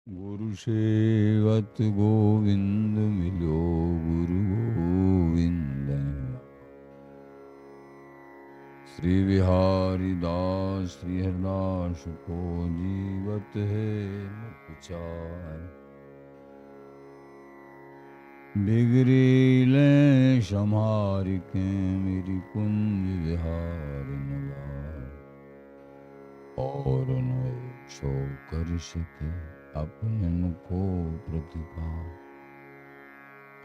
गुरु सेवत गोविंद मिलो गुरु गोविंद। श्री बिहारी दास श्री हरदास को जीवत है मुख बिगड़ी ले संहार के मेरी कुंज विहार नवार और न सो कर सके अपने को प्रतिभा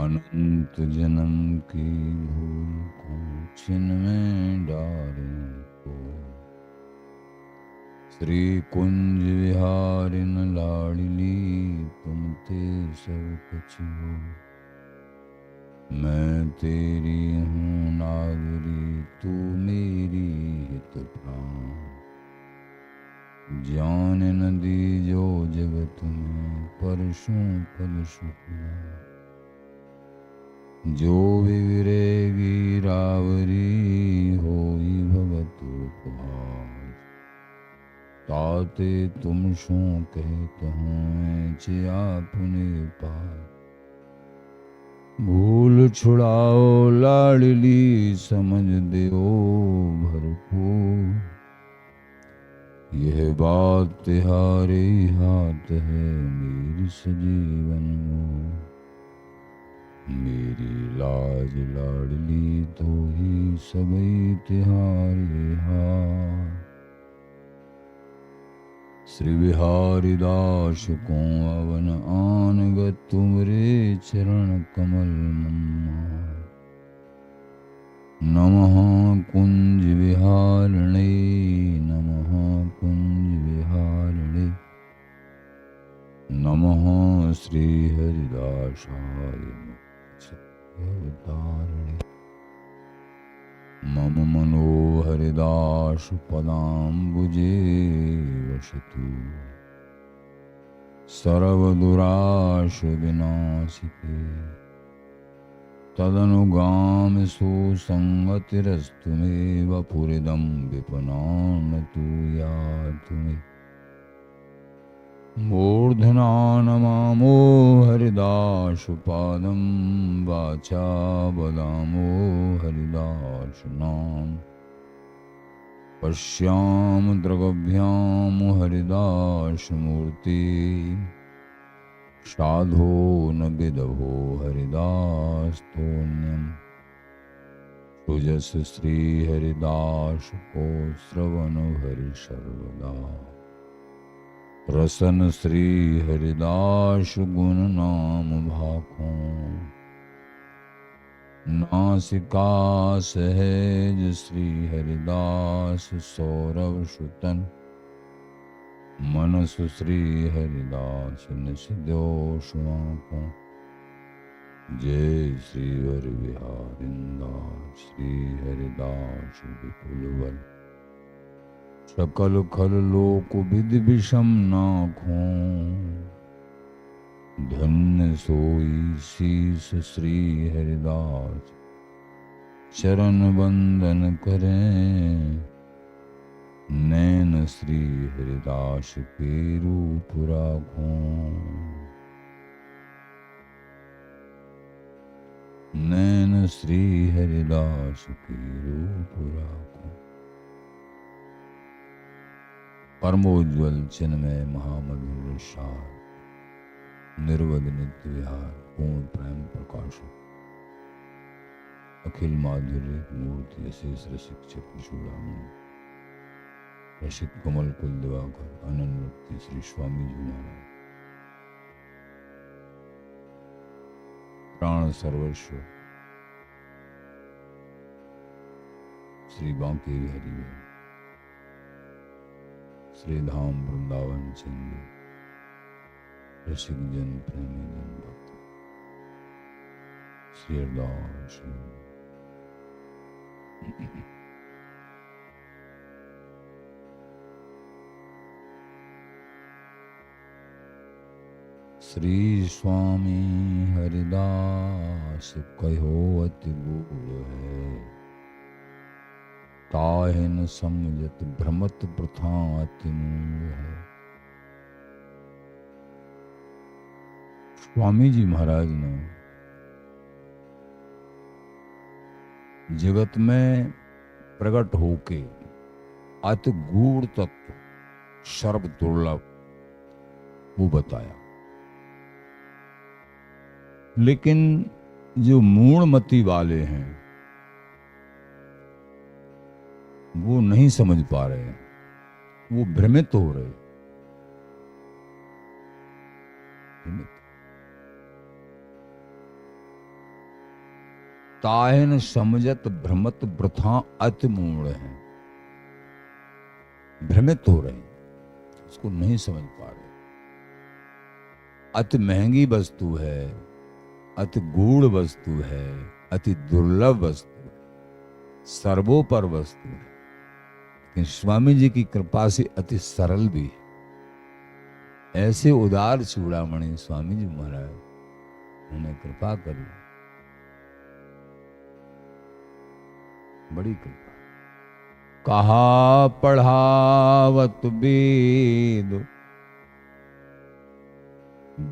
अनंत जन्म की भूल को छिन्न में डारे को श्री कुंज विहारिन लाडली तुम ते सब कुछ हो मैं तेरी हूँ नागरी तू मेरी हित प्राण जान नदी जो जगत में परसों पद शुक्ला जो विविरेगी रावरी होई भगत उपहार ताते तुम शो कहत हूँ आपने पार भूल छुड़ाओ लाडली समझ दो भरपूर यह बात तिहारे हाथ है मेरी सजीवन में मेरी लाज लाडली तो ही सबई तिहारे हाथ श्री बिहारी दास को अवन आनगत तुमरे चरण कमल मम्मा नमः कुंज विहारिणे नमः कुंज विहारिणे नमः श्री हरिदासाय अवतारिणे मम मनो हरिदास पदाम्बुजे वसतु सर्वदुराश विनाशिके तदनुगाम सुसंगतिरस्तु मे वपुरिदं विपनानतु यातु मे मूर्धना नमामो हरिदास पादं वाचा वदामो हरिदास नाम पश्याम द्रगभ्याम हरिदास मूर्ति साधो न विदभो हरिदास्तोन्यम सुजस श्री हरिदास को श्रवण हरि सर्वदा रसन श्री हरिदास गुण नाम भाखों नासिका सहज श्री हरिदास सौरभ सुतन मनसु श्री हरिदास निषद्यो शुआको जय श्री हरि विहारिंदास श्री हरिदास विपुलवल सकल खल लोक विधि विषम नाखों धन्य सोई शीस श्री हरिदास चरण वंदन करें नैन श्री हरिदास के रूप राखों नैन श्री हरिदास के रूप राखों परमोज्वल चिन्मय महामधुर सार निर्वध नित्य विहार पूर्ण प्रेम प्रकाश अखिल माधुर्य मूर्ति अशेष रसिक चूड़ामणि रसिक कमल कुल दिवाकर अनन्य श्री स्वामी जी महाराज प्राण सर्वस्व श्री बांके हरि श्री धाम वृंदावन चंद्र रसिक जन प्रेमी जन भक्त श्री हरदास श्री स्वामी हरिदास कहो अति गूढ़ है ताहि न समझत भ्रमत प्रथा अति मूल है स्वामी जी महाराज ने जगत में प्रकट होके अति गूढ़ तत्व सर्व दुर्लभ वो बताया, लेकिन जो मूढ़मति वाले हैं वो नहीं समझ पा रहे हैं, वो भ्रमित हो रहे। ताहन समझत भ्रमत वृथा अति मूढ़ है, भ्रमित हो रहे हैं, उसको नहीं समझ पा रहे। अति महंगी वस्तु है, अति गूढ़ वस्तु है, अति दुर्लभ वस्तु है, सर्वोपर वस्तु है, लेकिन स्वामी जी की कृपा से अति सरल भी है। ऐसे उदार चूड़ामणि स्वामी जी महाराज उन्होंने कृपा करी, बड़ी कृपा। कहा पढ़ावत वेद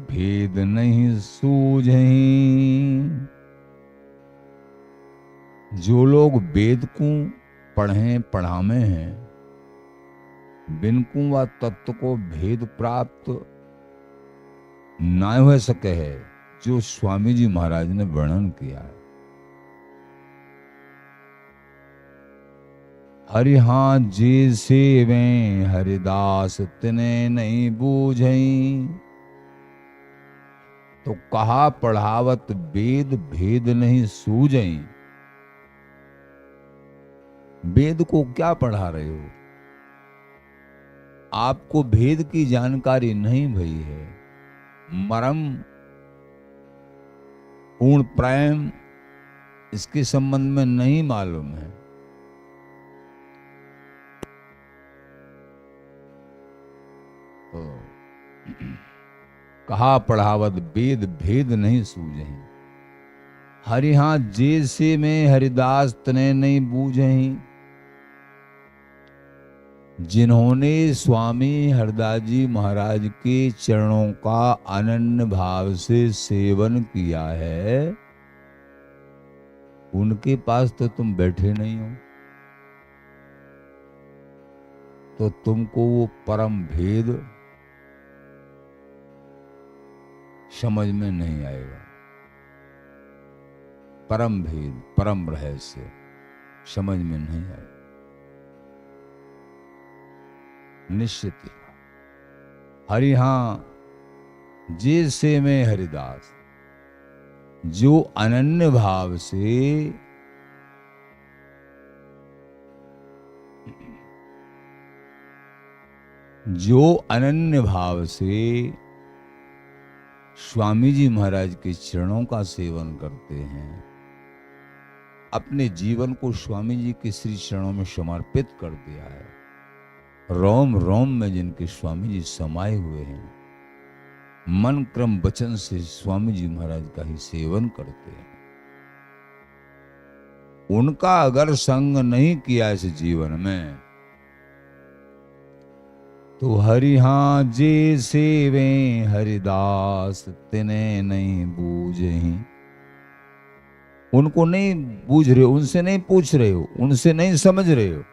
भेद नहीं सूझहीं। जो लोग वेद को पढ़ें पढ़ामे हैं, बिनको व तत्व को भेद प्राप्त ना हो सके है, जो स्वामी जी महाराज ने वर्णन किया है। हरिहा जे सेवें हरिदास तिने नहीं बूझई। तो कहा पढ़ावत वेद भेद नहीं सूझई। वेद को क्या पढ़ा रहे हो? आपको भेद की जानकारी नहीं भई है, मरम पूर्ण प्रेम इसके संबंध में नहीं मालूम है। तो कहा पढ़ावत वेद भेद नहीं सूझे। हरिहा जैसे में हरिदास तने नहीं बूझे। जिन्होंने स्वामी हरदास जी महाराज के चरणों का अनन्य भाव से सेवन किया है, उनके पास तो तुम बैठे नहीं हो, तो तुमको वो परम भेद समझ में नहीं आएगा। परम भेद, परम रहस्य समझ में नहीं आएगा। निश्चित ही हरिहा जैसे में हरिदास, जो अनन्य भाव से स्वामी जी महाराज के चरणों का सेवन करते हैं, अपने जीवन को स्वामी जी के श्री चरणों में समर्पित कर दिया है, रोम रोम में जिनके स्वामी जी समाये हुए हैं, मन क्रम वचन से स्वामी जी महाराज का ही सेवन करते हैं, उनका अगर संग नहीं किया इस जीवन में, तो हरिहा जे सेवे हरिदास तिने नहीं बूझे। उनको नहीं बूझ रहे हो, उनसे नहीं पूछ रहे हो, उनसे नहीं समझ रहे हो।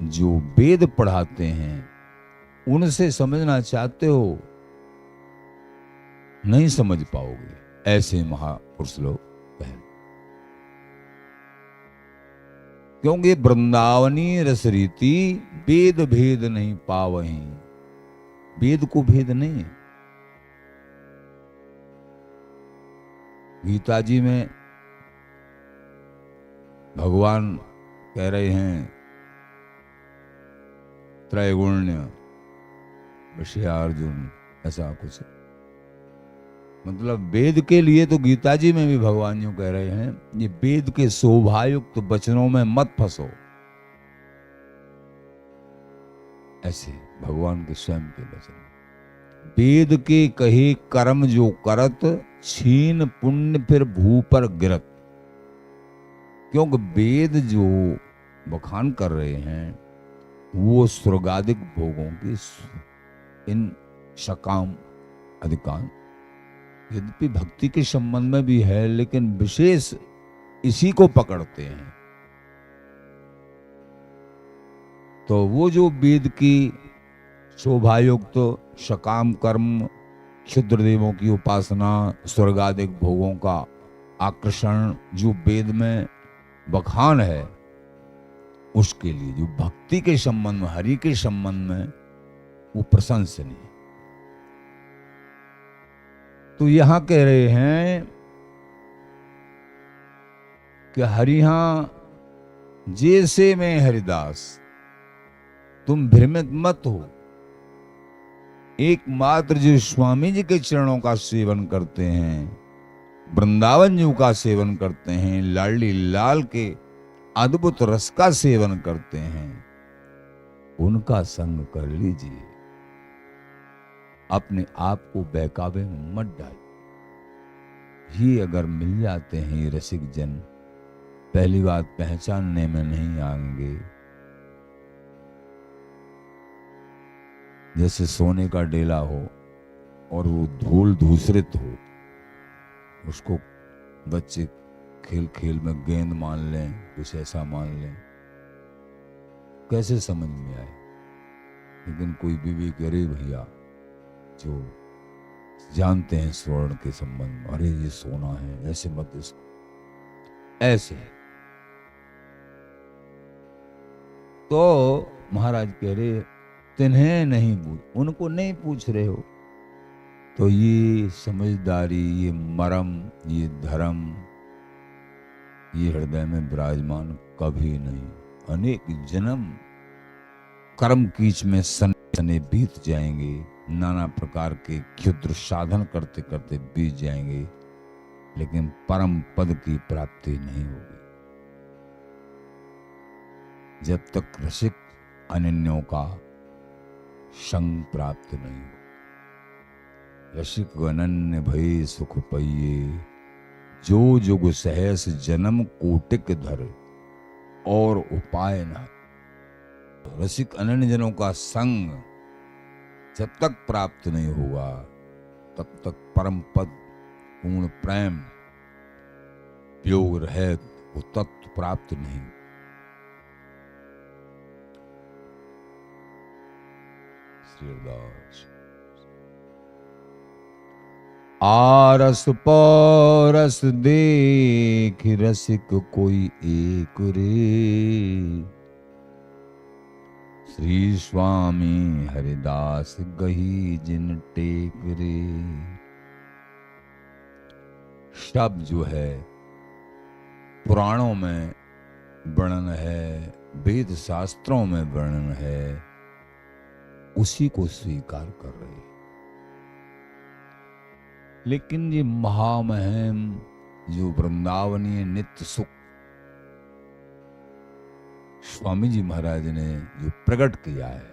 जो वेद पढ़ाते हैं उनसे समझना चाहते हो, नहीं समझ पाओगे। ऐसे महापुरुष लोग कहें, क्योंकि वृंदावनी रसरीति वेद भेद नहीं पावहीं। वेद को भेद नहीं है। गीता जी में भगवान कह रहे हैं त्रैगुण्य विषय अर्जुन, ऐसा कुछ मतलब वेद के लिए तो गीता जी में भी भगवान यूं कह रहे हैं, ये वेद के शोभायुक्त वचनों में मत फंसो। ऐसे भगवान के स्वयं के वचन, वेद के कहे कर्म जो करत, छीन पुण्य फिर भू पर गिरत। क्योंकि वेद जो बखान कर रहे हैं वो स्वर्गादिक भोगों की, इन सकाम अधिकांश, यद्यपि भक्ति के संबंध में भी है, लेकिन विशेष इसी को पकड़ते हैं। तो वो जो वेद की शोभायुक्त सकाम कर्म, क्षुद्र देवों की उपासना, स्वर्गादिक भोगों का आकर्षण जो वेद में बखान है, उसके लिए जो भक्ति के संबंध में, हरि के संबंध में वो प्रशंसनीय। तो यहां कह रहे हैं कि हरिहा जैसे मैं हरिदास, तुम भ्रमित मत हो। एकमात्र जो स्वामी जी के चरणों का सेवन करते हैं, वृंदावन जी का सेवन करते हैं, लाडली लाल के अद्भुत रस का सेवन करते हैं, उनका संग कर लीजिए। अपने आप को बहकावे में मत डालिए। ये अगर मिल जाते हैं ये रसिक जन, पहली बात पहचानने में नहीं आएंगे। जैसे सोने का डेला हो और वो धूल धूसरित हो, उसको बच्चे खेल खेल में गेंद मान लें, कुछ ऐसा मान लें, कैसे समझ में आए। लेकिन कोई बीवी करे भैया जो जानते हैं स्वर्ण के संबंध में, अरे ये सोना है, ऐसे मत इसको, ऐसे। तो महाराज कह रहे तिन्हें नहीं पूछ, उनको नहीं पूछ रहे हो। तो ये समझदारी, ये मरम, ये धर्म, ये हृदय में विराजमान कभी नहीं। अनेक जन्म कर्म कीच में सने बीत जाएंगे, नाना प्रकार के क्षुद्र साधन करते करते बीत जाएंगे, लेकिन परम पद की प्राप्ति नहीं होगी जब तक रसिक अनन्यों का संग प्राप्त नहीं हो। रसिक अनन्य भय सुख पइये, जो जुग सहस जन्म कोटिक धर और उपाय न। रसिक अनन्य जनों का संग जब तक प्राप्त नहीं होगा, तब तक परम पद, पूर्ण प्रेम, योग रहित वो तत्व प्राप्त नहीं। आरस परस देख रसिक कोई एक रे, श्री स्वामी हरिदास गही जिन टेक रे। शब्द जो है पुराणों में वर्णन है, वेद शास्त्रों में वर्णन है, उसी को स्वीकार कर रहे हैं। लेकिन ये महामहिम जो वृंदावनीय नित्य सुख स्वामी जी महाराज ने जो प्रकट किया है,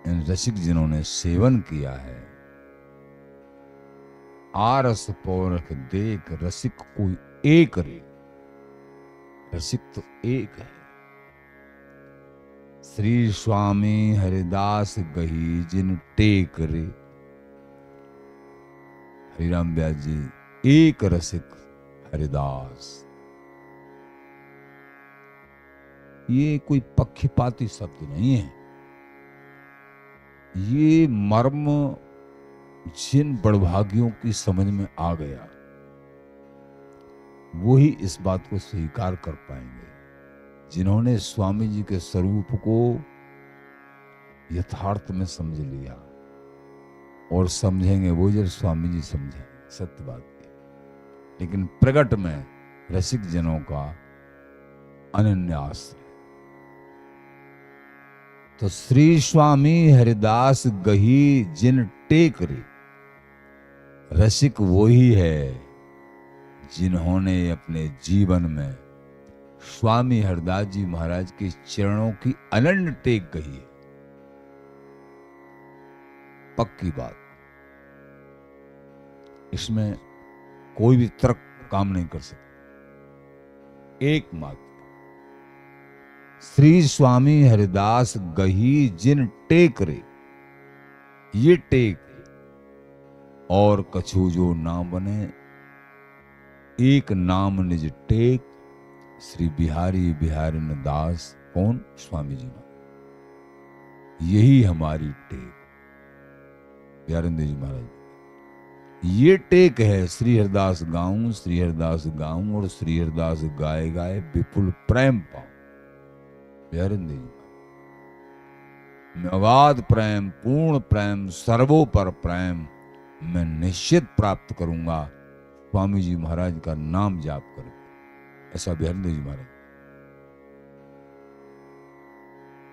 इन रसिक जिन्होंने सेवन किया है, आरस पौरख देख रसिक कोई एक रे। रसिक तो एक है। श्री स्वामी हरिदास गही जिन टेक रे। हरिराम व्यास जी एक रसिक हरिदास। ये कोई पक्षपाती शब्द नहीं है। ये मर्म जिन बड़भागियों की समझ में आ गया, वो ही इस बात को स्वीकार कर पाएंगे, जिन्होंने स्वामी जी के स्वरूप को यथार्थ में समझ लिया। और समझेंगे वो जब स्वामी जी समझेंगे, सत्य बात है। लेकिन प्रगट में रसिक जनों का अनन्य आश्रय। तो श्री स्वामी हरिदास गही जिन टेक रे। रसिक वही है जिन्होंने अपने जीवन में स्वामी हरिदास जी महाराज के चरणों की अनन्य टेक कही है। पक्की बात, इसमें कोई भी तर्क काम नहीं कर सकता। एकमात्र श्री स्वामी हरिदास गही जिन टेक रे। ये टेक और कछु जो ना बने, एक नाम निज टेक, श्री बिहारी बिहारिन दास। कौन? स्वामी जी महाराज। यही हमारी टेक, बिहारिन जी महाराज। ये टेक है, श्री हरिदास गाऊं, श्री हरिदास गाऊं और श्री हरिदास गाए गाए विपुल प्रेम पाऊं। बिहारिन जी में अगाध प्रेम, पूर्ण प्रेम, सर्वोपर प्रेम मैं निश्चित प्राप्त करूंगा स्वामी जी महाराज का नाम जाप कर। ऐसा बिहारिन जी महाराज।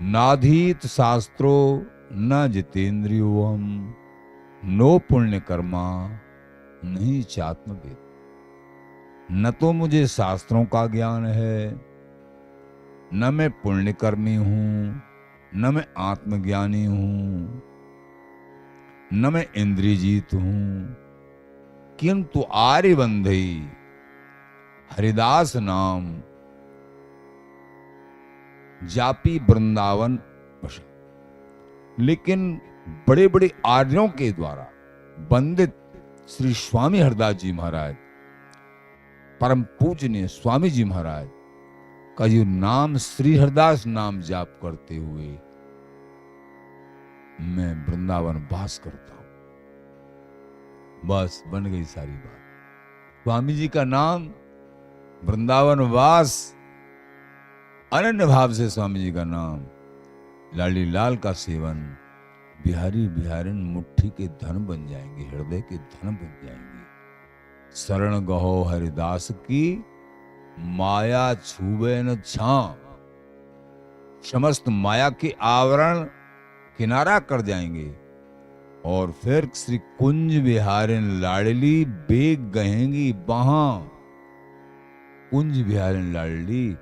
नाधीत शास्त्रो न जितेंद्रियो हम, नो पुण्य कर्मा नहीं चात्मवेद। न तो मुझे शास्त्रों का ज्ञान है, न मैं पुण्यकर्मी हूं, न मैं आत्मज्ञानी हूं, न मैं इंद्रियजीत हूं, किंतु आर्यबंधई हरिदास नाम जापी वृंदावन बसा। लेकिन बड़े बड़े आर्यों के द्वारा वंदित श्री स्वामी हरदास जी महाराज, परम पूजनीय स्वामी जी महाराज का जो नाम श्री हरदास नाम जाप करते हुए मैं वृंदावन वास करता हूं। बस बन गई सारी बात। स्वामी जी का नाम, वृंदावन वास, अनन्य भाव से स्वामी जी का नाम, लाली लाल का सेवन, बिहारी बिहारिन मुट्ठी के धन बन जाएंगे, हृदय के धन बन जाएंगे। शरण गहो हरिदास की, माया छूबे न छां। समस्त माया के आवरण किनारा कर जाएंगे और फिर श्री कुंज बिहारिन लाडली बेग गहेंगी वहां। कुंज बिहारिन लाडली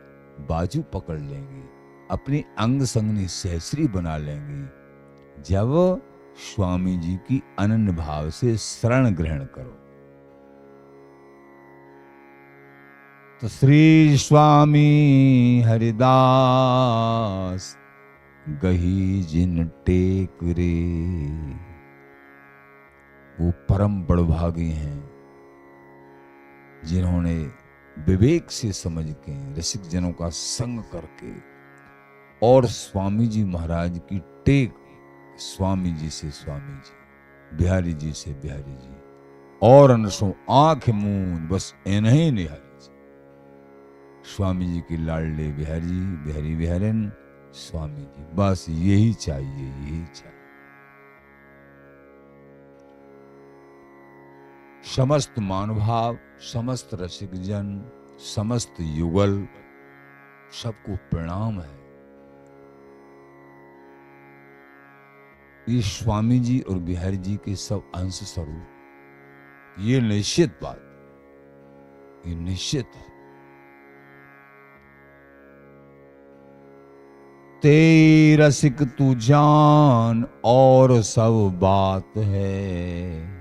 बाजू पकड़ लेंगी, अपनी अंग संगनी सहस्री बना लेंगी जब स्वामी जी की अनन्य भाव से शरण ग्रहण करो। तो श्री स्वामी हरिदास गही जिन टेक रे। वो परम बड़भागी हैं जिन्होंने विवेक से समझ के रसिक जनों का संग करके और स्वामी जी महाराज की टेक, स्वामी जी से स्वामी जी, बिहारी जी से बिहारी जी, और अनसों आंख मूंद बस इन्हीं निहारी जी। स्वामी जी की लाडले बिहारी जी, बिहारी बिहारिन स्वामी जी, बस यही चाहिए, यही चाहिए। समस्त मानभाव, समस्त रसिक जन, समस्त युगल सबको प्रणाम है। ये स्वामी जी और बिहारी जी के सब अंश स्वरूप, ये निश्चित बात, ये निश्चित है। ते रसिक तू जान और सब बात है।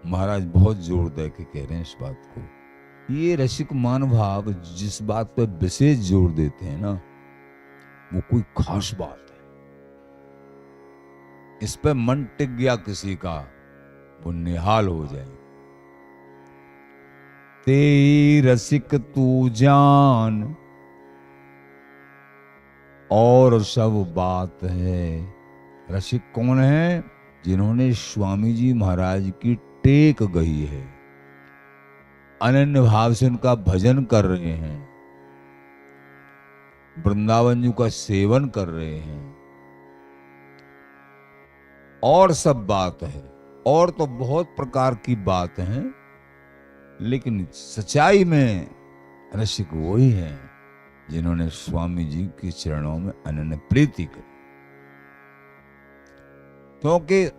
महाराज बहुत जोर दे के कह रहे हैं इस बात को। ये रसिक मान भाव जिस बात पर विशेष जोर देते हैं ना, वो कोई खास बात है। इस पे मन टिक गया किसी का, वो निहाल हो जाए। ते रसिक तू जान और सब बात है। रसिक कौन है? जिन्होंने स्वामी जी महाराज की टेक गई है, अनन्य भाव से उनका भजन कर रहे हैं, वृंदावन जी का सेवन कर रहे हैं, और सब बात है। और तो बहुत प्रकार की बात है, लेकिन सच्चाई में रसिक वही है जिन्होंने स्वामी जी के चरणों में अनन्य प्रीति की। क्योंकि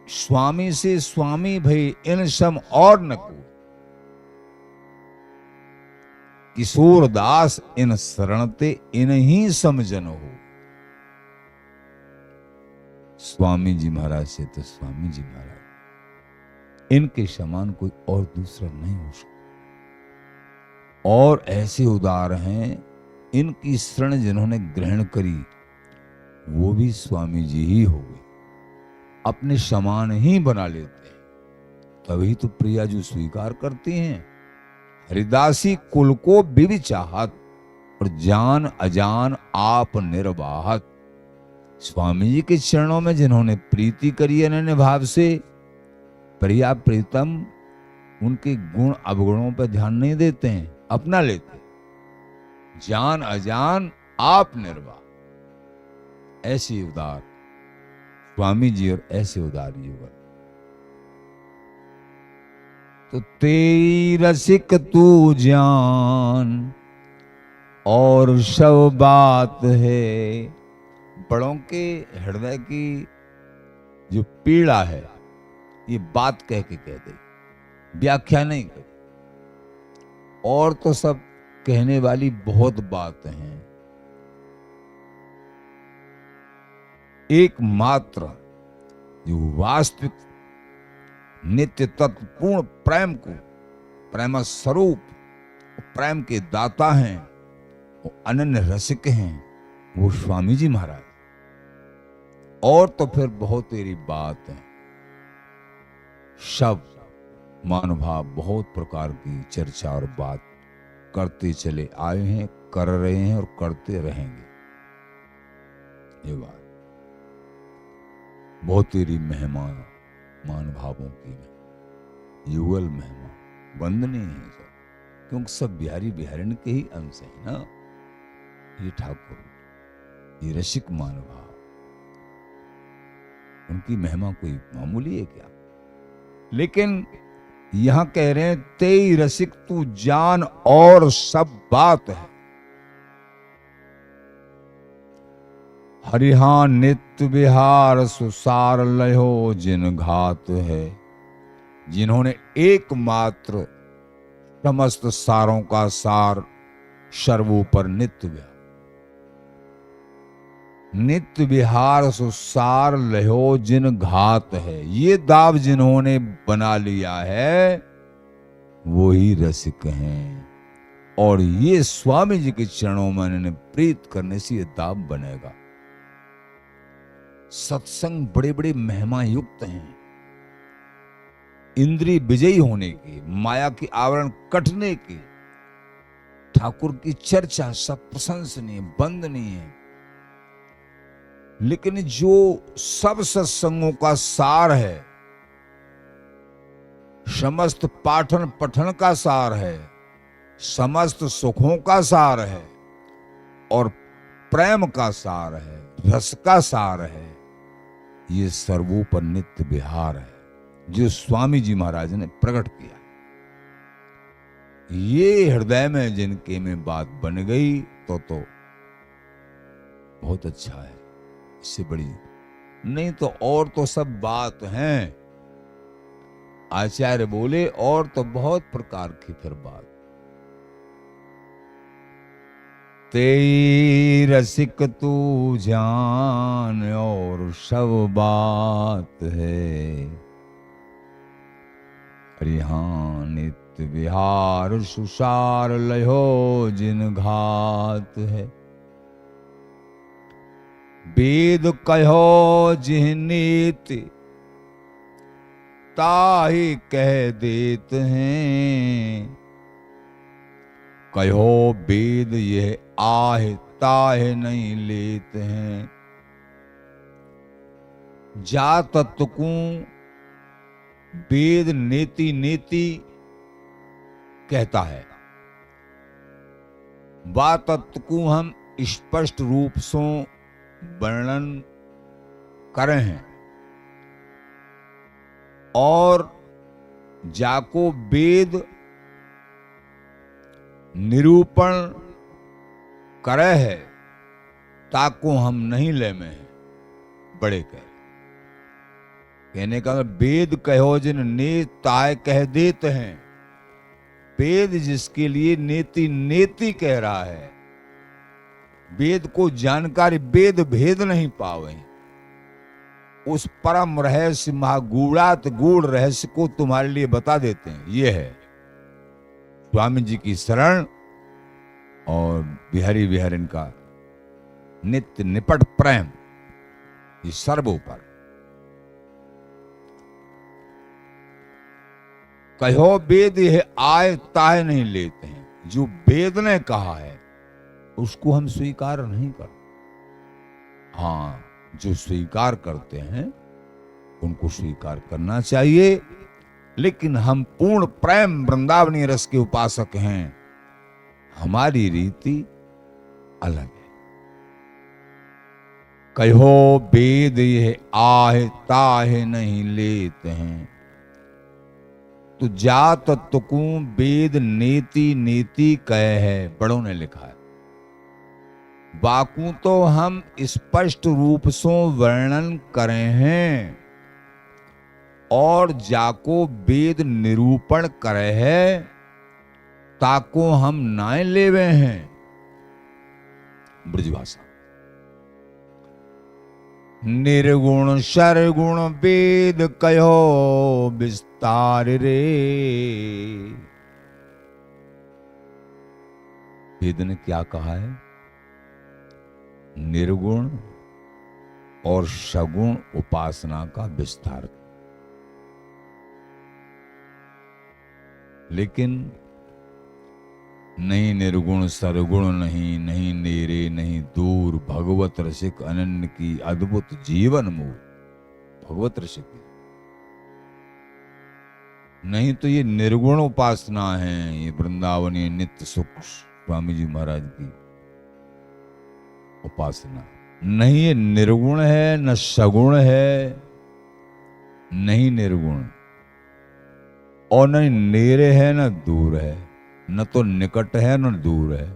स्वामी से स्वामी भई इन सम और न को, किशोर दास इन शरणते इन ही समझन हो। स्वामी जी महाराज से तो स्वामी जी महाराज, इनके समान कोई और दूसरा नहीं हो सकता। और ऐसे उदार हैं, इनकी शरण जिन्होंने ग्रहण करी वो भी स्वामी जी ही हो गए। अपने समान ही बना लेते हैं, तभी तो प्रिया जी स्वीकार करती हैं। हरिदासी कुल को बिव चाहत, और जान अजान आप निर्वाहत। स्वामी जी के चरणों में जिन्होंने प्रीति करी अनन्य भाव से, प्रिया प्रीतम उनके गुण अवगुणों पर ध्यान नहीं देते हैं, अपना लेते। जान अजान आप निर्वाह, ऐसी उदार स्वामी जी और ऐसे उदार युगल। तो तेरी रसिक तू जान और सब बात है। बड़ों के हृदय की जो पीड़ा है, ये बात कह के कह दे, व्याख्या नहीं कर। और तो सब कहने वाली बहुत बात हैं, एकमात्र जो वास्तविक नित्य तत्व पूर्ण प्रेम को, प्रेम स्वरूप प्रेम के दाता हैं, वो अनन्य रसिक हैं, वो स्वामी जी महाराज। और तो फिर बहुत तेरी बात है, शब्द महानुभाव बहुत प्रकार की चर्चा और बात करते चले आए हैं, कर रहे हैं और करते रहेंगे। ये बात बहुत तेरी महिमा महानुभावों की, युगल महिमा वंदनीय है सब, क्योंकि सब बिहारी बिहारिन के ही अंश है ना। ये ठाकुर, ये रसिक महानुभाव, उनकी महिमा कोई मामूली है क्या? लेकिन यहां कह रहे हैं तेई रसिक तू जान और सब बात है। हरिहा नित्य विहार सुसार लयो जिन घात है। जिन्होंने एकमात्र समस्त सारों का सार सर्वोपर नित्य विहार, नित्य विहार सुसार लयो जिन घात है, ये दाव जिन्होंने बना लिया है वो ही रसिक हैं। और ये स्वामी जी के चरणों में इन्हें प्रीत करने से ये दाव बनेगा। सत्संग बड़े बड़े महिमा युक्त हैं, इंद्रिय विजयी होने के, माया के आवरण कटने के, ठाकुर की चर्चा सब प्रशंसनीय वंदनीय है। लेकिन जो सब सत्संगों का सार है, समस्त पाठन पठन का सार है, समस्त सुखों का सार है और प्रेम का सार है, रस का सार है, ये सर्वोपर नित्य विहार है जो स्वामी जी महाराज ने प्रकट किया। ये हृदय में जिनके में बात बन गई तो बहुत अच्छा है, इससे बड़ी नहीं तो और तो सब बात हैं। आचार्य बोले और तो बहुत प्रकार की फिर बात। तेरी रसिक तू जान और सब बात है। हरिहा नित्य विहार सुसार लयो जिन घात है। वेद कहो जिह नीति ताहि कह देत हैं। कहो वेद यह आहे ताहे नहीं लेते हैं। जा तत्व को वेद नेति नेति कहता है, वा तत्व को हम स्पष्ट रूप से वर्णन करे हैं और जाको वेद निरूपण करे है ताको हम नहीं ले में है। बड़े कहने का वेद कहो जिन नेत ताय कह देते हैं। वेद जिसके लिए नेति नेति कह रहा है, वेद को जानकारी वेद भेद नहीं पावे, उस परम रहस्य महागूढ़ात गूढ़ रहस्य को तुम्हारे लिए बता देते हैं। ये है स्वामी जी की शरण और बिहारी बिहारिन का नित्य निपट प्रेम, ये सर्वोपर। कहो वेद यह आय ताय नहीं लेते हैं। जो वेद ने कहा है उसको हम स्वीकार नहीं करते। हाँ, जो स्वीकार करते हैं उनको स्वीकार करना चाहिए, लेकिन हम पूर्ण प्रेम वृंदावनी रस के उपासक हैं। हमारी रीति अलग है। कहो वेद यह आह ताह नहीं लेते हैं। तो जात तुकू वेद नेति नेति कह है, बड़ों ने लिखा है। बाकू तो हम स्पष्ट रूप से वर्णन करे हैं, और जाको वेद निरूपण करे है ताको हम नाय लेवे हैं। ब्रजभाषा। निर्गुण सरगुण वेद कहो विस्तार रे। वेद ने क्या कहा है? निर्गुण और सगुण उपासना का विस्तार। लेकिन नहीं निर्गुण सरगुण नहीं, नहीं नेरे नहीं दूर, भगवत रसिक अनन्य की अद्भुत जीवन मूल। भगवत रसिक नहीं तो ये निर्गुण उपासना है, ये वृंदावनी नित्य सुख स्वामी जी महाराज की उपासना नहीं। ये निर्गुण है, न सगुण है, नहीं निर्गुण, और न नेरे है न दूर है, न तो निकट है न दूर है।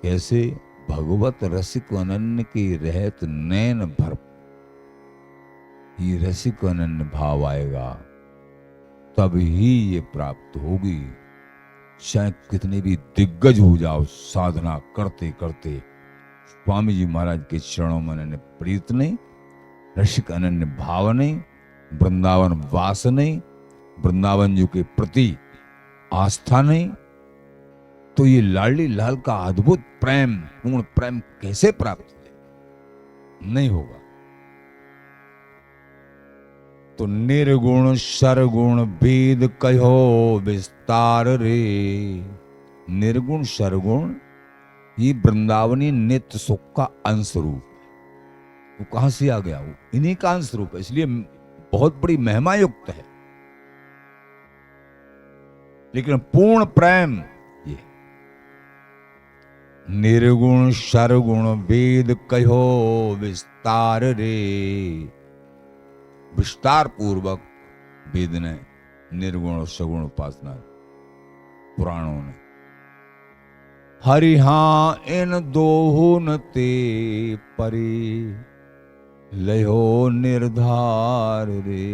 कैसे? भगवत रसिक अनन्य की रहत नैन भर, ये रसिक अनन्य भाव आएगा तब ही ये प्राप्त होगी। चाहे कितने भी दिग्गज हो जाओ साधना करते करते, स्वामी जी महाराज के चरणों में अनन्य प्रीत नहीं, रसिक अनन्य भाव नहीं, वृंदावन वास नहीं, वृंदावन जी के प्रति आस्था नहीं, तो ये लाडली लाल का अद्भुत प्रेम, पूर्ण प्रेम कैसे प्राप्त नहीं होगा। तो निर्गुण सरगुण वेद कहो विस्तार रे। निर्गुण सरगुण ये वृंदावनी नित्य सुख का अंश रूप है। वो कहां से आ गया? वो इन्हीं का अंश रूप है, इसलिए बहुत बड़ी महिमा युक्त है। लेकिन पूर्ण प्रेम ये निर्गुण सरगुण वेद कहो विस्तार रे। विस्तार पूर्वक वेद ने निर्गुण और सगुण उपासना पुराणों ने। हरिहा इन दोहुन ते परे लयो निर्धार रे।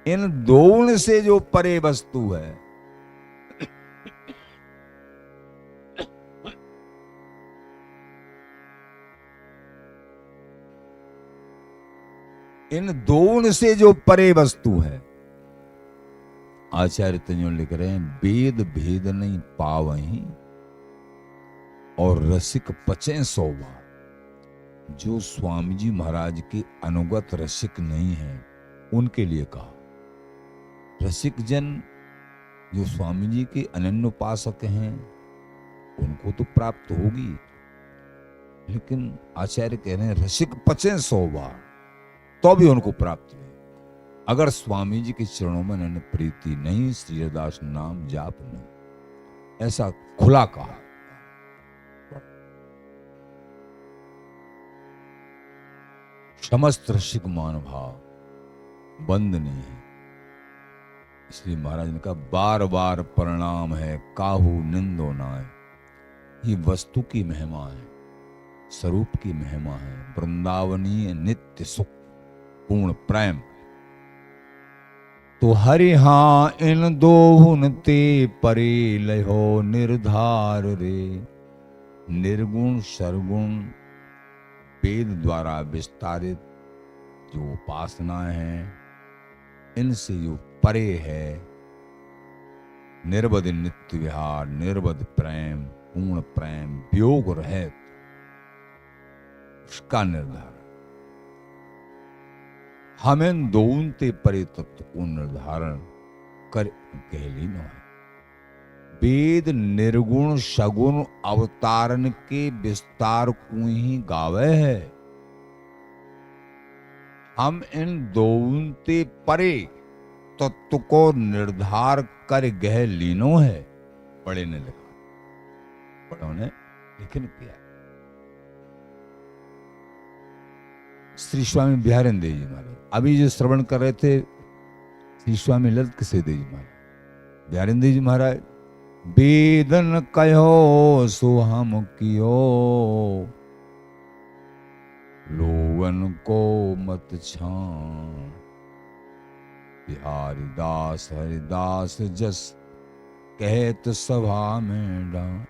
इन दोहुन से जो परे वस्तु है, इन दोनों से जो परे वस्तु है, आचार्य तंजो लिख रहे हैं, वेद भेद नहीं पावहीं और रसिक पचे 100 बार। जो स्वामी जी महाराज के अनुगत रसिक नहीं है उनके लिए कहा। रसिक जन जो स्वामी जी के अनन्य उपासक हैं उनको तो प्राप्त होगी, लेकिन आचार्य कह रहे हैं रसिक पचे 100 बार तो भी उनको प्राप्त नहीं। अगर स्वामी जी के चरणों में अनन्य प्रीति नहीं, श्रीदास नाम जाप नहीं, ऐसा खुला कहा। समस्त रसिक मान भाव बंद नहीं है। इसलिए महाराज ने कहा बार बार प्रणाम है काहू निंदो नाय। ये वस्तु की महिमा है, स्वरूप की महिमा है, वृंदावनीय नित्य सुख पूर्ण प्रेम। तो हरि हाँ इन दोहुन ते परे लहो निर्धार रे। निर्गुण सरगुण वेद द्वारा विस्तारित जो उपासना है, इनसे जो परे है, निर्वध नित्य विहार, निर्वध प्रेम, पूर्ण प्रेम, वियोग रहित, उसका निर्धारण। हम इन दोनों ते परे तत्व को निर्धारण कर गहलीनो है। वेद निर्गुण सगुण अवतारण के विस्तार को ही गावे है। हम इन दोनों ते परे तत्व को निर्धार कर गह लीनो है। बड़े ने लिखा, बड़ों ने लेखन किया। श्री स्वामी बिहारिंद देव जी महाराज अभी जो श्रवण कर रहे थे, श्री स्वामी ललित किसे देव जी महाराज, बिहारिंद देव जी महाराज, वेदन कहो सो हम कियो, लोगन को मत छान, बिहारी दास हरिदास जस कहत सभा में डां।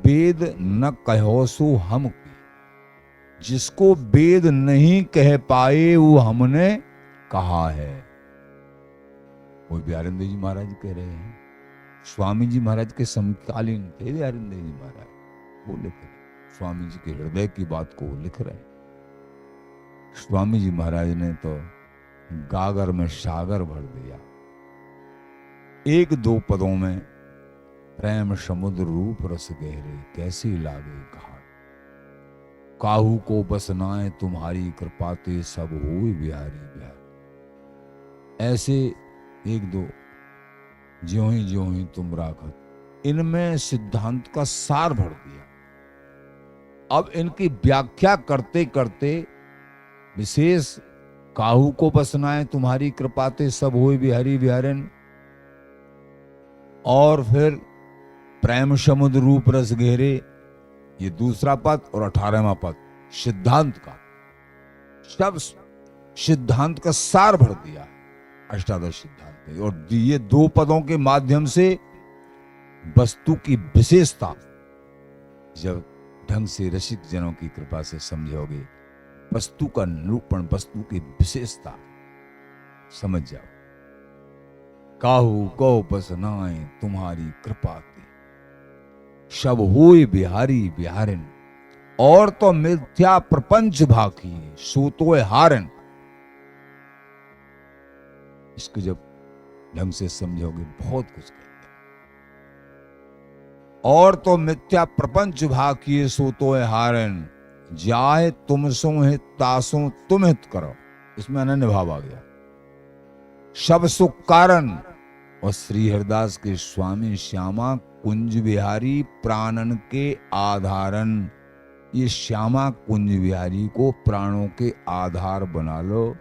वेद न कहो सो हम की, जिसको वेद नहीं कह पाए वो हमने कहा है। वो बिहारिंद जी महाराज कह रहे हैं। स्वामी जी महाराज के समकालीन थे बिहारिंद जी महाराज, वो लिख रहे, स्वामी जी के हृदय की बात को लिख रहे। स्वामी जी महाराज ने तो गागर में सागर भर दिया। एक दो पदों में प्रेम समुद्र रूप रस गहरे, कैसी लागे घाट, काहू को बसनाए तुम्हारी कृपाते सब होए बिहारी बिहारी। ऐसे एक दो ज्यों ही तुम राखत, इनमें सिद्धांत का सार भर दिया। अब इनकी व्याख्या करते करते विशेष काहू को बसनाए तुम्हारी कृपाते सब होए बिहारी बिहारन, और फिर प्रेम समुद्र रूप रस गहरे, ये दूसरा पद, और 18वां पद सिद्धांत का, सब सिद्धांत का सार भर दिया अष्टादश सिद्धांत। और ये दो पदों के माध्यम से वस्तु की विशेषता जब ढंग से रसिक जनों की कृपा से समझोगे, वस्तु का निरूपण, वस्तु की विशेषता समझ जाओ। काहू को बसनाए तुम्हारी कृपा ते सब होए बिहारी बिहारन, और तो मिथ्या प्रपंच भाकी सो तो हारन। इसको जब ढंग से समझोगे बहुत कुछ कहते हैं। और तो मिथ्या प्रपंच भाकी सो तो हारन, जाए तुम सो हित तासो तुम हित करो, इसमें अनन्य भाव आ गया। सब सुख कारण, और श्री हरिदास के स्वामी श्यामा कुंज बिहारी प्राणन के आधारन, ये श्यामा कुंज बिहारी को प्राणों के आधार बना लो।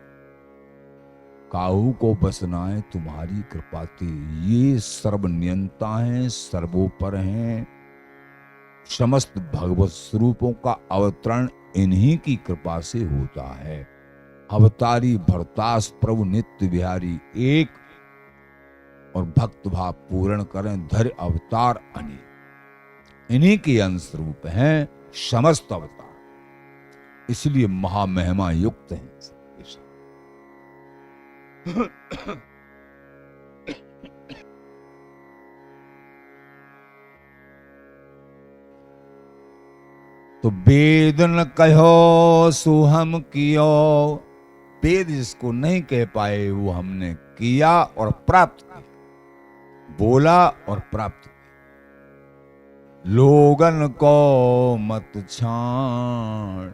काहू को बसनाए तुम्हारी कृपाते, ये सर्वनियंता हैं, सर्वोपर हैं। समस्त भगवत स्वरूपों का अवतरण इन्हीं की कृपा से होता है। अवतारी भरतास प्रभु नित्य बिहारी एक, और भक्त भाव पूर्ण करें धर अवतार अनेक, इन्हीं के अंश रूप हैं समस्त अवतार, इसलिए महामहिमा युक्त हैं। तो वेद न कहो सो हम कियो, वेद जिसको नहीं कह पाए वो हमने किया और प्राप्त किया, बोला और प्राप्त किया। लोगन को मत छाण,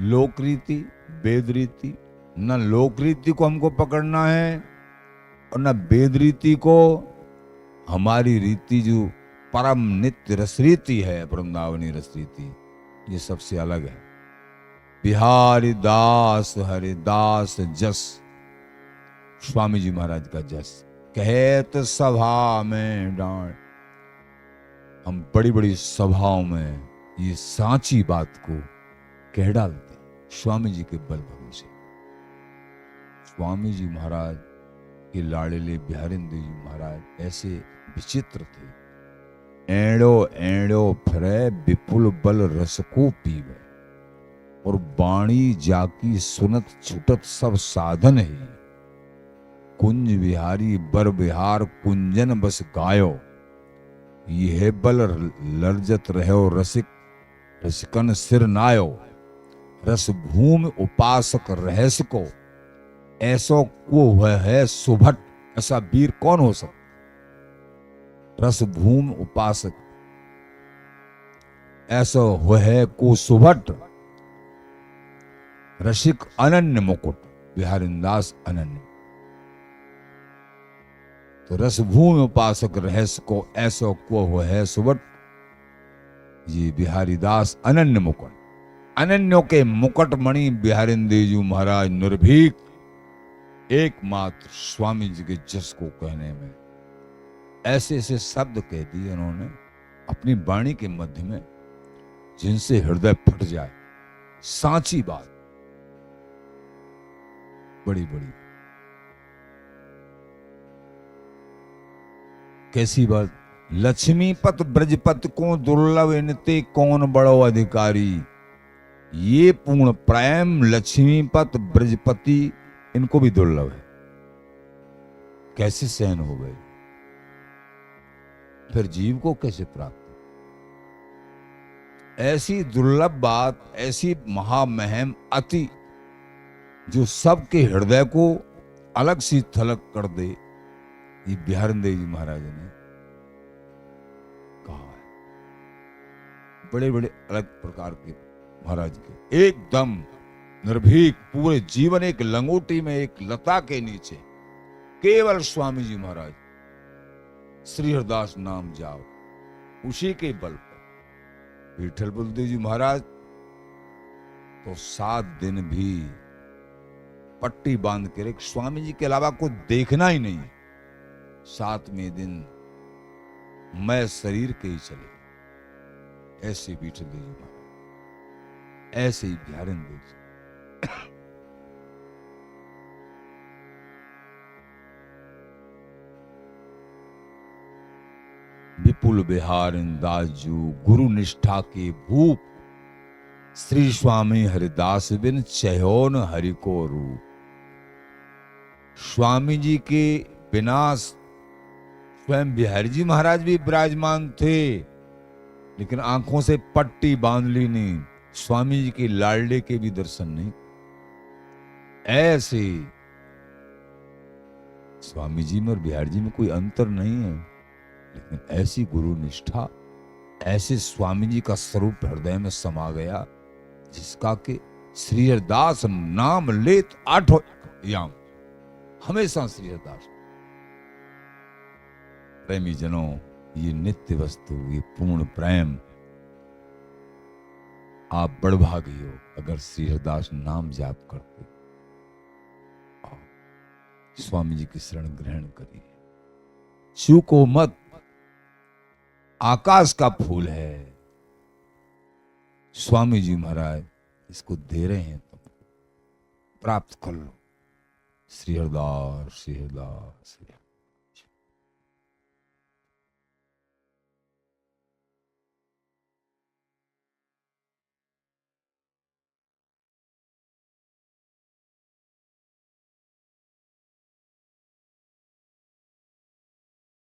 लोक रीति वेद रीति, न लोक रीति को हमको पकड़ना है और न वेद रीति को। हमारी रीति जो परम नित्य रस रीति है, वृंदावनी रस रीति, ये सबसे अलग है। बिहारी दास हरिदास जस, स्वामी जी महाराज का जस, कहत सभा में डांट। हम बड़ी बड़ी सभाओं में ये सांची बात को कह डालते हैं स्वामी जी के बल भरोसे। स्वामी जी महाराज के लाड़ले बिहारिंद जी महाराज ऐसे विचित्र थे। एड़ो एड़ो फिरे विपुल बल रस को पीवे, और बाणी जाकी सुनत छुटत सब साधन है। कुंज बिहारी बर बिहार कुंजन बस गायो, यह बल लर्जत रहो रसिक रसिकन सिर नायो। रस भूमि उपासक रहस्य को, ऐसो को वह है सुभट, ऐसा वीर कौन हो सकता? रस भूम उपासक, ऐसो वह है को सुभट, रसिक अनन्य मुकुट, बिहारिंदास अनन्य। तो रस भूमि उपासक रहस्य को ऐसो को वह है सुभट, ये बिहारीदास अनन्य मुकुट। अनन्यों के मुकुट मणि बिहारिंदेजू महाराज निर्भीक एकमात्र स्वामी जी के जस को कहने में ऐसे ऐसे शब्द कह दिए उन्होंने अपनी वाणी के मध्य में, जिनसे हृदय फट जाए। सांची बात, बड़ी बड़ी कैसी बात। लक्ष्मीपत ब्रजपत को दुर्लभ इनते कौन बड़ो अधिकारी, ये पूर्ण प्रेम लक्ष्मीपत ब्रजपति इनको भी दुर्लभ है, कैसे सहन हो गए, फिर जीव को कैसे प्राप्त? ऐसी दुर्लभ बात, ऐसी महामहिम अति, जो सबके हृदय को अलग सी थलग कर दे, ये बिहारिंदेव जी महाराज ने कहा है। बड़े बड़े अलग प्रकार के महाराज के, एकदम निर्भीक, पूरे जीवन एक लंगोटी में, एक लता के नीचे केवल स्वामी जी महाराज श्री हरदास नाम जाओ, उसी के बल पर। विठल बलदेव जी महाराज तो 7 दिन भी पट्टी बांध कर एक स्वामी जी के अलावा को देखना ही नहीं। 7वें दिन मैं शरीर के ही चले, ऐसे विठल देव जी महाराज, ऐसे ही बिहारिंदेव जी। विपुल बिहारिंदासजू गुरु निष्ठा के भूप, श्री स्वामी हरिदास बिन चहोन हरि को रूप। स्वामी जी के बिना स्वयं बिहारी जी महाराज भी विराजमान थे, लेकिन आंखों से पट्टी बांध ली नहीं, स्वामी जी के लाडले के भी दर्शन नहीं। ऐसे स्वामी जी में और बिहारी जी में कोई अंतर नहीं है, लेकिन ऐसी गुरु निष्ठा, ऐसे स्वामी जी का स्वरूप हृदय में समा गया, जिसका के श्री हरदास नाम लेत 8 याम, हमेशा श्री हरदास। प्रेमी जनों, ये नित्य वस्तु, ये पूर्ण प्रेम, आप बड़भागी हो अगर श्री हरदास नाम जाप करते। स्वामी जी की शरण ग्रहण करिए, चूको मत, आकाश का फूल है, स्वामी जी महाराज इसको दे रहे हैं, तुम प्राप्त कर लो। श्री हरदास, श्री हरदास, श्री हरदास।